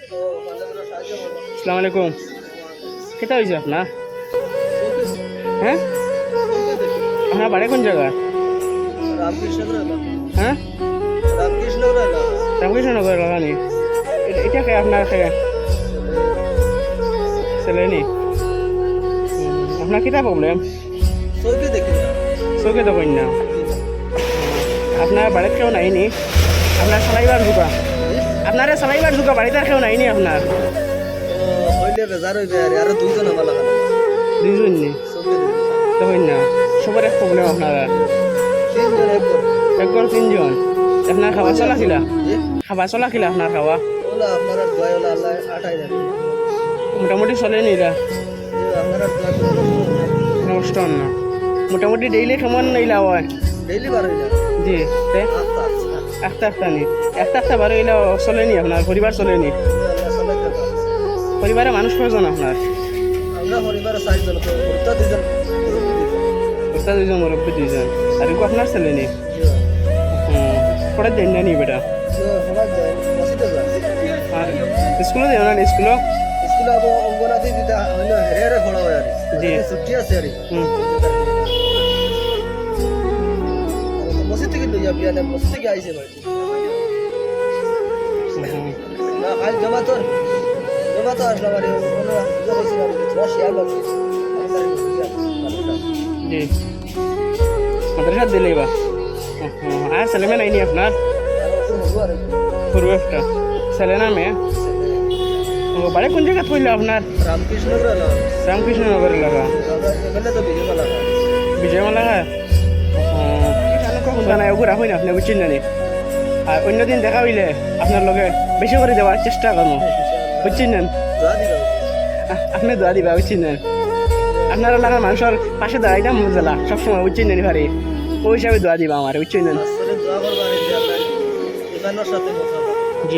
আসসালামু আলাইকুম। কেটা হয়েছে আপনার? হ্যাঁ, আপনার বাড়ি কোন জায়গা? হ্যাঁ, রামকৃষ্ণনগর লাগানি। এটা কে আপনার ছেলে নি? আপনার কিটা প্রবলেম? চৌকে দেখুন না। আপনার বাড়িতে কেউ নাইনি? আপনার চালাইবার জোগা? আপনার চালাইবার জোগা বাড়িতে আর কেউ নাইনি আপনার? দুইজন নি দেখুন না, সবার এক প্রবলেম আপনার। একবার তিনজন। আপনার খাওয়া চলা খিলা? খাওয়া চলা খিলা আপনার খাওয়া? মোটামুটি চলে নি এরা? নষ্ট না মোটামুটি ডেইলি কেমন ইলা হয়? জি, একটা নি একটা বারো ইলা চলেনি আপনার? পরিবার চলেনি? পরিবারে মানুষ কয়জন আপনার? দুইজন মুরব্বী, দুইজন। আর আপনার ছেলে নেই? পড়ে দেন না নি বেটা? আর স্কুলে দেও না? স্কুলে জি ছুটি আছে আর মসজিদ থেকে লইয়া বিয়া না, মসজিদ থেকে আইছে ভাই না আজ জমা তো আসলাম আরে জি মাদ্রাসা দিলেই বা আর ছেলে মেয়ে নাইনি আপনার? একটা ছেলে না মেয়ে? ও বাড়ি কোন জায়গায় পড়লো আপনার? রামকৃষ্ণনগর এলাকা। বিজয়মালা নাই ওগুলা হই না আপনি বুঝছেন জানি। আর অন্যদিন দেখা হইলে আপনার লগে বেশি করে দেওয়ার চেষ্টা করবো, বুঝছেন না? আপনি দোয়া দিবা, বুঝছেন না? আপনার এলাকার মানুষের পাশে দাঁড়াইতাম মজলা সবসময়, বুঝছেন জানি ভারি। ওই হিসাবে দোয়া দিবা আমার, বুঝছেন না? জি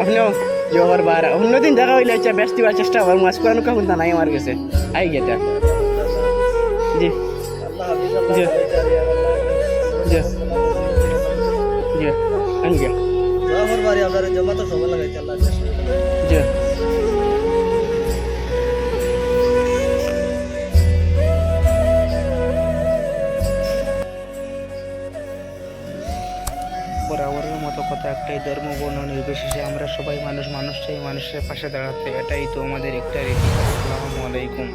আপনিও জোহর বার অন্যদিন দেখা হইলে ব্যস্ত দিবার চেষ্টা করবো। আজকে অনুকা শুনতা নাই আমার কাছে আই গেটা। জি জি জি জি আনগে জি বরাবরের মতো কথা একটাই, ধর্ম বর্ণ নির্বিশেষে আমরা সবাই মানুষ, মানুষ চাই মানুষের পাশে দাঁড়াতে। এটাই তো আমাদের একটা রীতি। আসসালামু আলাইকুম।